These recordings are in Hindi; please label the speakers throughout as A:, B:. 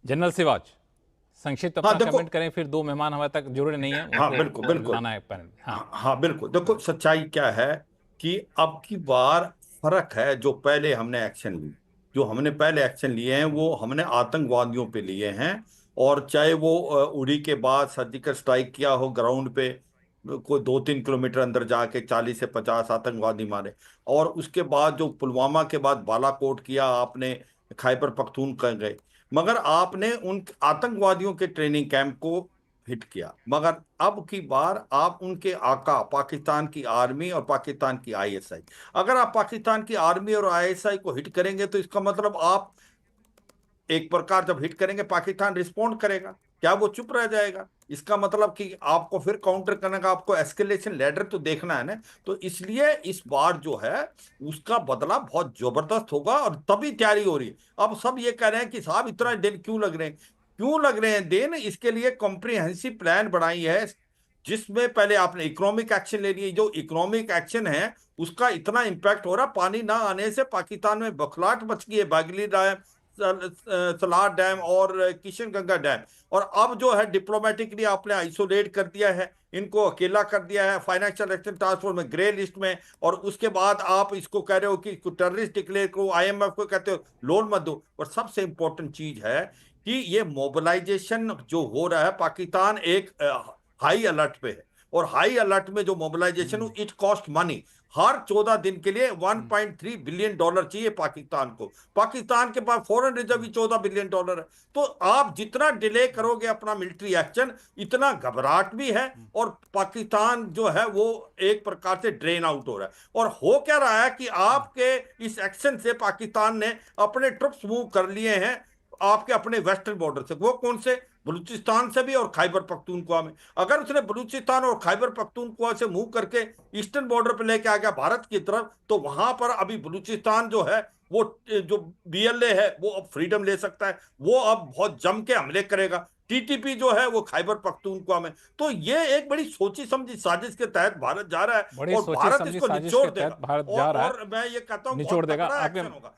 A: जनरल सिवाच, संक्षिप्त
B: हाँ
A: अपना
B: देखो।
A: कमेंट करें, फिर 2 मेहमान हमारे तक जरूरी नहीं है,
B: हाँ
A: उनको
B: बिल्कुल बिल्कुल।
A: लाना है पैनल में। हाँ।
B: हाँ हाँ बिल्कुल, देखो
A: हाँ।
B: सच्चाई क्या है कि अब की बार फर्क है। जो पहले हमने एक्शन ली, जो हमने पहले एक्शन लिए हैं वो हमने आतंकवादियों पे लिए हैं। और चाहे वो उड़ी के बाद सर्जिकल स्ट्राइक किया हो ग्राउंड पे, कोई 2-3 किलोमीटर अंदर जाके 40 से 50 आतंकवादी मारे। और उसके बाद जो पुलवामा के बाद बालाकोट किया आपने, खैबर पख्तूनख्वा गए, मगर आपने उन आतंकवादियों के ट्रेनिंग कैंप को हिट किया। मगर अब की बार आप उनके आका पाकिस्तान की आर्मी और पाकिस्तान की आईएसआई, अगर आप पाकिस्तान की आर्मी और आईएसआई को हिट करेंगे तो इसका मतलब आप एक प्रकार जब हिट करेंगे पाकिस्तान रिस्पॉन्ड करेगा। क्या वो चुप रह जाएगा? इसका मतलब कि आपको फिर काउंटर करने का, आपको एस्केलेशन लैडर तो देखना है ना। तो इसलिए इस बार जो है उसका बदला बहुत जबरदस्त होगा और तभी तैयारी हो रही है। अब सब ये कह रहे हैं कि साहब इतना दिन क्यों लग रहे हैं, क्यों लग रहे हैं दिन? इसके लिए कॉम्प्रिहेंसिव प्लान बनाई है, जिसमें पहले आपने इकोनॉमिक एक्शन ले लिए। जो इकोनॉमिक एक्शन है उसका इतना इंपैक्ट हो रहा, पानी ना आने से पाकिस्तान में बखलाहट मच गई है। बागली डैम, सलार डैम और किशनगंगा डैम। और अब जो है डिप्लोमेटिकली आपने आइसोलेट कर दिया है, इनको अकेला कर दिया है फाइनेंशियल एक्शन टास्क फोर्स में, ग्रे लिस्ट में। और उसके बाद आप इसको कह रहे हो कि टेररिस्ट डिक्लेयर करो, आईएमएफ को कहते हो लोन मत दो। और सबसे इंपॉर्टेंट चीज है कि ये मोबिलाइजेशन जो हो रहा है, पाकिस्तान एक हाई अलर्ट पे है। और हाई अलर्ट में जो मोबिलाइजेशन, इट कॉस्ट मनी। हर 14 दिन के लिए $1.3 बिलियन चाहिए पाकिस्तान को। पाकिस्तान के पास फॉरेन रिजर्व ही $14 बिलियन है। तो आप जितना डिले करोगे अपना मिलिट्री एक्शन, इतना घबराहट भी है। और पाकिस्तान जो है वो एक प्रकार से ड्रेन आउट हो रहा है। और हो क्या रहा है कि आपके इस एक्शन से पाकिस्तान ने अपने ट्रुप्स मूव कर लिए हैं आपके अपने वेस्टर्न बॉर्डर से। वो कौन से? बलूचिस्तान से भी और खैबर पख्तूनख्वा में। अगर उसने बलूचिस्तान और खैबर पख्तूनख्वा से मूव करके ईस्टर्न बॉर्डर पर लेके आ गया भारत की तरफ, तो वहां पर अभी बलूचिस्तान जो है वो, जो बीएलए है वो अब फ्रीडम ले सकता है। वो अब बहुत जम के हमले करेगा। टीटीपी जो है वो खैबर पख्तूनख्वा में। तो ये एक बड़ी सोची समझी साजिश के तहत भारत जा रहा है।
A: बड़ी
B: और
A: सोची
B: भारत
A: समझी
B: इसको
A: साजिश
B: निचोड़
A: के
B: देगा।
A: तहत भारत
B: और
A: जा रहा है,
B: और मैं ये कहता हूं
A: निचोड़
B: बहुत
A: देगा
B: तगड़ा
A: आपके।
B: एक्शन होगा।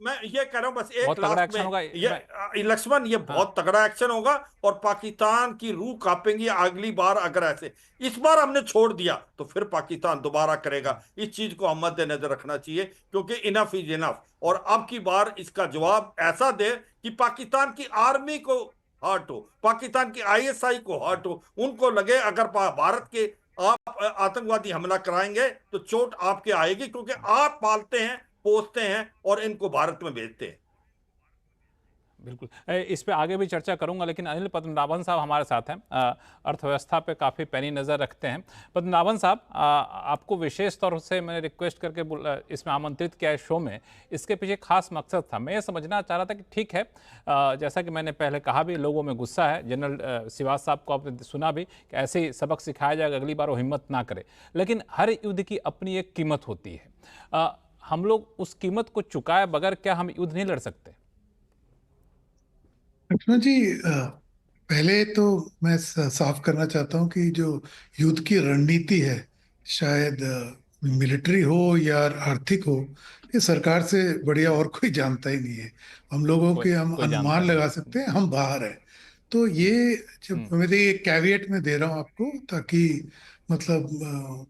B: मैं ये कह रहा हूं बस एक
A: बहुत तगड़ा
B: लास्ट
A: एक्शन
B: में,
A: होगा।
B: ये लक्ष्मण, ये
A: हाँ।
B: बहुत तगड़ा एक्शन होगा। और पाकिस्तान की रूह कांपेंगी अगली बार अगर ऐसे इस बार हमने छोड़ दिया तो फिर पाकिस्तान दोबारा करेगा। इस चीज को हम मद्देनजर रखना चाहिए, क्योंकि इनफ इज इनफ। और अब की बार इसका जवाब ऐसा दे कि पाकिस्तान की आर्मी को हर्ट हो, पाकिस्तान की आईएसआई को हर्ट हो, उनको लगे अगर भारत के आप आतंकवादी हमला कराएंगे तो चोट आपके आएगी, क्योंकि आप पालते हैं, पोसते हैं और इनको भारत में भेजते हैं।
A: बिल्कुल, इस पे आगे भी चर्चा करूंगा, लेकिन अनिल पद्मनाभन साहब हमारे साथ हैं, अर्थव्यवस्था पे काफ़ी पैनी नज़र रखते हैं। पद्मनाभन साहब, आपको विशेष तौर से मैंने रिक्वेस्ट करके इसमें आमंत्रित किया है शो में। इसके पीछे खास मकसद था, मैं ये समझना चाह रहा था कि ठीक है, जैसा कि मैंने पहले कहा भी, लोगों में गुस्सा है। जनरल सिवाज साहब को आपने सुना भी कि ऐसे ही सबक सिखाया जाएगा, अगली बार वो हिम्मत ना करे। लेकिन हर युद्ध की अपनी एक कीमत होती है। हम लोग उस कीमत को चुकाए बगैर क्या हम युद्ध नहीं लड़ सकते?
C: लक्ष्मण जी, पहले तो मैं साफ करना चाहता हूँ कि जो युद्ध की रणनीति है, शायद मिलिट्री हो या आर्थिक हो, ये सरकार से बढ़िया और कोई जानता ही नहीं है। हम लोगों
A: कोई
C: के हम
A: कोई जानता
C: अनुमान
A: नहीं
C: लगा
A: है।
C: सकते हैं, हम बाहर हैं। तो ये जब
A: हम्म।
C: मैं ये कैविएट में दे रहा हूँ आपको, ताकि मतलब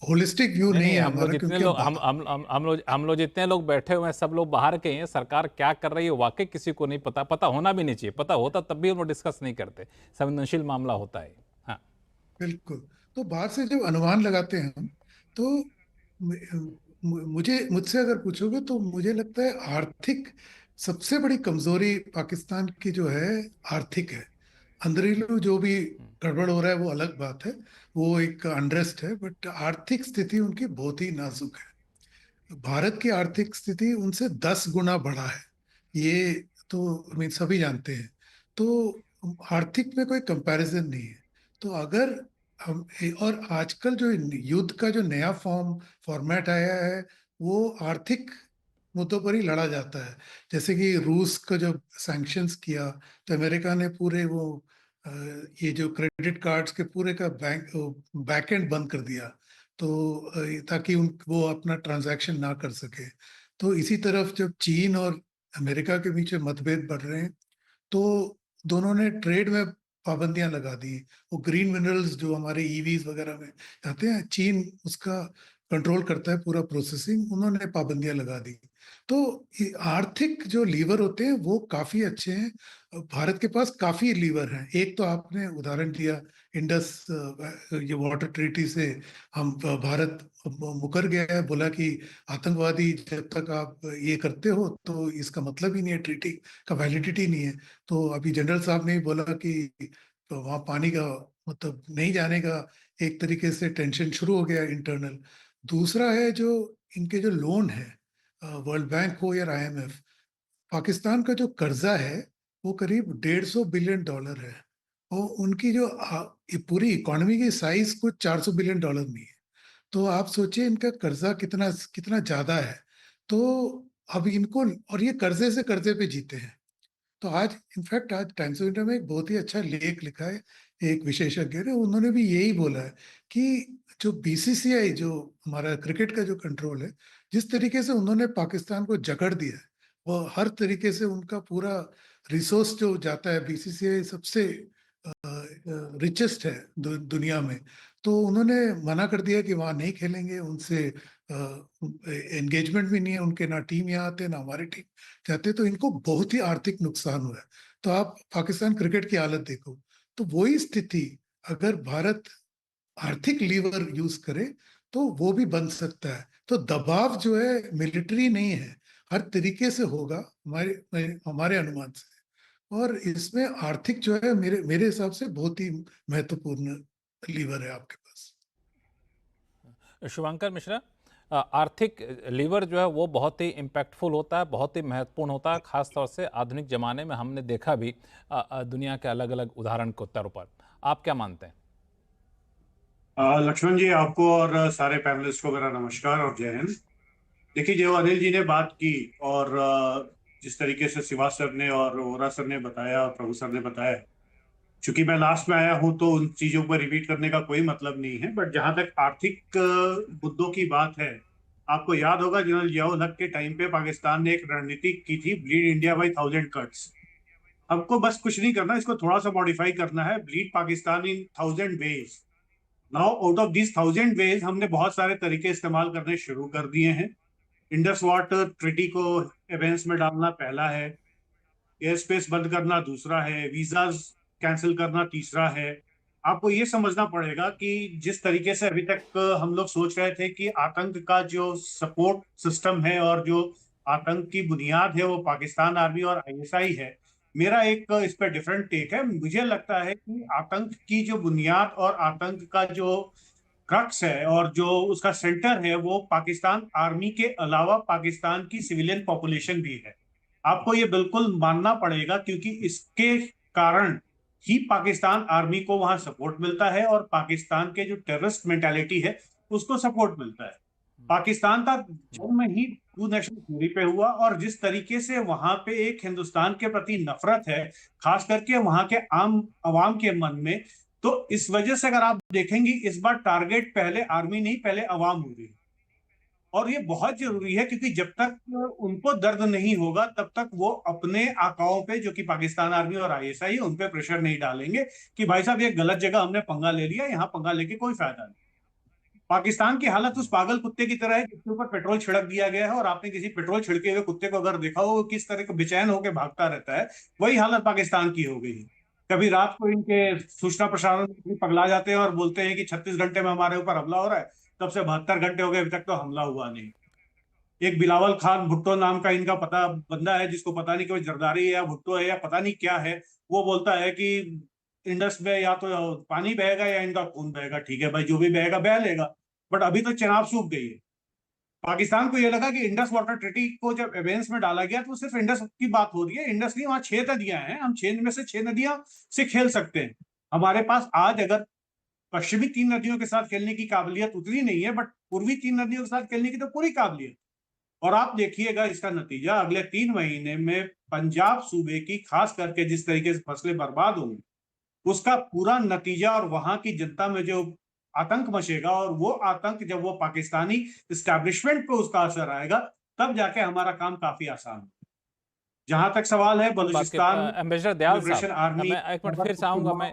C: होलिस्टिक व्यू
A: नहीं
C: नहीं
A: नहीं,
C: है
A: हम लोग
C: हमारा,
A: जितने
C: क्योंकि हम
A: लोग
C: बाहर।
A: हम लोग जितने लोग बैठे हुए हैं, सब लोग बाहर के हैं। सरकार क्या कर रही है वाकई किसी को नहीं पता, पता होना भी नहीं चाहिए। पता होता तब भी हम लोग डिस्कस नहीं करते, संवेदनशील मामला होता है। हाँ।
C: बिल्कुल। तो बाहर से जब अनुमान लगाते हैं हम, तो मुझे मुझसे अगर पूछोगे तो मुझे लगता है आर्थिक सबसे बड़ी कमजोरी पाकिस्तान की जो है, आर्थिक है। अंदरूनी जो भी गड़बड़ हो रहा है वो अलग बात है, वो एक अनरेस्ट है, बट आर्थिक स्थिति उनकी बहुत ही नाजुक है। भारत की आर्थिक स्थिति उनसे 10 गुना बड़ा है, ये तो सभी जानते हैं। तो आर्थिक में कोई कंपैरिजन नहीं है। तो अगर हम, और आजकल जो युद्ध का जो नया फॉर्मेट आया है, वो आर्थिक मुद्दों पर ही लड़ा जाता है। जैसे कि रूस का जब सैंक्शंस किया, तो अमेरिका ने पूरे वो अ, ये जो क्रेडिट कार्ड्स के पूरे का बैकएंड बंद कर दिया, तो ताकि वो अपना ट्रांजैक्शन ना कर सके। तो इसी तरफ जब चीन और अमेरिका के बीच में मतभेद बढ़ रहे हैं, तो दोनों ने ट्रेड में पाबंदियां लगा दी। वो ग्रीन मिनरल्स जो हमारे ईवीज वगैरह में जाते हैं, चीन उसका कंट्रोल करता है पूरा प्रोसेसिंग, उन्होंने पाबंदियां लगा दी। तो ये आर्थिक जो लीवर होते हैं वो काफी अच्छे हैं। भारत के पास काफी लीवर हैं। एक तो आपने उदाहरण दिया इंडस, ये वाटर ट्रीटी से हम भारत मुकर गया है, बोला कि आतंकवादी जब तक आप ये करते हो तो इसका मतलब ही नहीं है, ट्रीटी का वैलिडिटी नहीं है। तो अभी जनरल साहब ने ही बोला कि तो वहाँ पानी का मतलब नहीं जाने का एक तरीके से टेंशन शुरू हो गया इंटरनल। दूसरा है जो इनके जो लोन है, वर्ल्ड बैंक हो या आईएमएफ, पाकिस्तान का जो कर्जा है वो करीब 150 बिलियन डॉलर है। और उनकी जो ये पूरी इकोनॉमी की साइज कुछ 400 बिलियन डॉलर नहीं है। तो आप सोचिए इनका कर्जा कितना कितना ज्यादा है। तो अब इनको, और ये कर्जे से कर्जे पे जीते हैं। तो आज इनफैक्ट आज टाइम्स ऑफ इंडिया में एक बहुत ही अच्छा लेख लिखा है एक विशेषज्ञ ने, उन्होंने भी यही बोला है कि जो बीसीसीआई, जो हमारा क्रिकेट का जो कंट्रोल है, जिस तरीके से उन्होंने पाकिस्तान को जकड़ दिया है, वो हर तरीके से उनका पूरा रिसोर्स जो जाता है, बीसीसीआई सबसे रिचेस्ट है दुनिया में। तो उन्होंने मना कर दिया कि वहाँ नहीं खेलेंगे, उनसे एंगेजमेंट भी नहीं है उनके, ना टीम यहाँ आते ना हमारी टीम जाते। तो इनको बहुत ही आर्थिक नुकसान हुआ है। तो आप पाकिस्तान क्रिकेट की हालत देखो, तो वही स्थिति अगर भारत आर्थिक लीवर यूज करे तो वो भी बन सकता है। तो दबाव जो है मिलिट्री नहीं है, हर तरीके से होगा हमारे हमारे अनुमान से। और इसमें आर्थिक जो है मेरे मेरे हिसाब से बहुत ही महत्वपूर्ण लीवर है आपके पास।
A: शुभंकर मिश्रा, आर्थिक लीवर जो है वो बहुत ही इम्पैक्टफुल होता है, बहुत ही महत्वपूर्ण होता है, खास तौर से आधुनिक जमाने में हमने देखा भी दुनिया के अलग अलग उदाहरण के तौर पर। आप क्या मानते हैं?
D: लक्ष्मण जी, आपको और सारे पैनलिस्ट को मेरा नमस्कार और जय हिंद। देखिए, जो अनिल जी ने बात की और जिस तरीके से शिवा सर ने और वोरा सर ने बताया और प्रभु सर ने बताया, चूंकि मैं लास्ट में आया हूं तो उन चीजों पर रिपीट करने का कोई मतलब नहीं है। बट जहां तक आर्थिक मुद्दों की बात है, आपको याद होगा जनरल जियाउल हक के टाइम पे पाकिस्तान ने एक रणनीति की थी, ब्लीड इंडिया बाई 1000 कट्स। हमको बस कुछ नहीं करना, इसको थोड़ा सा मॉडिफाई करना है, bleed Pakistan in 1000 ways. Now out of this 1000 ways हमने बहुत सारे तरीके इस्तेमाल करने शुरू कर दिए हैं। इंडस वाटर ट्रीटी को एवेंस में डालना पहला है, एयर स्पेस बंद करना दूसरा है, वीजाज कैंसिल करना तीसरा है। आपको ये समझना पड़ेगा कि जिस तरीके से अभी तक हम लोग सोच रहे थे कि आतंक का जो सपोर्ट सिस्टम है और जो आतंक की बुनियाद है वो पाकिस्तान आर्मी और आईएसआई है, मेरा एक इस पर डिफरेंट टेक है। मुझे लगता है कि आतंक की जो बुनियाद और आतंक का जो क्रक्स है और जो उसका सेंटर है वो पाकिस्तान आर्मी के अलावा पाकिस्तान की सिविलियन पॉपुलेशन भी है। आपको ये बिल्कुल मानना पड़ेगा, क्योंकि इसके कारण ही पाकिस्तान आर्मी को वहां सपोर्ट मिलता है और पाकिस्तान के जो टेररिस्ट मेंटालिटी है उसको सपोर्ट मिलता है। पाकिस्तान का जन्म ही टू नेशन थ्योरी पे हुआ, और जिस तरीके से वहां पे एक हिंदुस्तान के प्रति नफरत है, खास करके वहां के आम आवाम के मन में, तो इस वजह से अगर आप देखेंगे इस बार टारगेट पहले आर्मी नहीं, पहले अवाम हो रही है। और ये बहुत जरूरी है, क्योंकि जब तक उनको दर्द नहीं होगा तब तक वो अपने आकाओं पे, जो कि पाकिस्तान आर्मी और आईएसआई, उन पे प्रेशर नहीं डालेंगे कि भाई साहब ये गलत जगह हमने पंगा ले लिया, यहाँ पंगा लेके कोई फायदा नहीं। पाकिस्तान की हालत उस पागल कुत्ते की तरह है जिसके ऊपर पेट्रोल छिड़क दिया गया है, और आपने किसी पेट्रोल छिड़के हुए कुत्ते को अगर देखा हो किस तरह का बेचैन होकर भागता रहता है, वही हालत पाकिस्तान की हो गई है। कभी रात को इनके सूचना प्रसारण पगला जाते हैं और बोलते हैं कि 36 घंटे में हमारे ऊपर हमला हो रहा है, तब से 72 घंटे हो गए, अभी तक तो हमला हुआ नहीं। एक बिलावल खान भुट्टो नाम का इनका पता बंदा है, जिसको पता नहीं कि वो जरदारी है या भुट्टो है या पता नहीं क्या है, वो बोलता है कि इंडस में या तो पानी बहेगा या इनका खून बहेगा। ठीक है भाई, जो भी बहेगा बह लेगा, बट अभी तो चिनाब सूख गई है। पाकिस्तान को यह लगा कि इंडस वाटर ट्रीटी को जब एवेंस में डाला गया तो सिर्फ इंडस की बात हो रही है। इंडस नहीं, वहां 6 नदियां हैं, हम 6 में से 6 नदियां से खेल सकते हैं। हमारे पास आज अगर पश्चिमी 3 नदियों के साथ खेलने की काबिलियत उतनी नहीं है, बट पूर्वी 3 नदियों के साथ खेलने की तो पूरी काबिलियत। और आप देखिएगा इसका नतीजा अगले 3 महीने में पंजाब सूबे की खास करके जिस तरीके से फसलें बर्बाद होंगी, उसका पूरा नतीजा और वहां की जनता में जो आतंक मचेगा, और वो आतंक जब वो पाकिस्तानी इस्टेब्लिशमेंट पे उसका असर आएगा, तब जाके हमारा काम काफी आसान होगा। जहां तक सवाल है
A: बात के
D: बलूचिस्तान
A: एम्बेसडर दयाल
D: लिबरेशन
A: साहब,
D: आर्मी
A: मैं एक मिनट फिर से आऊंगा, मैं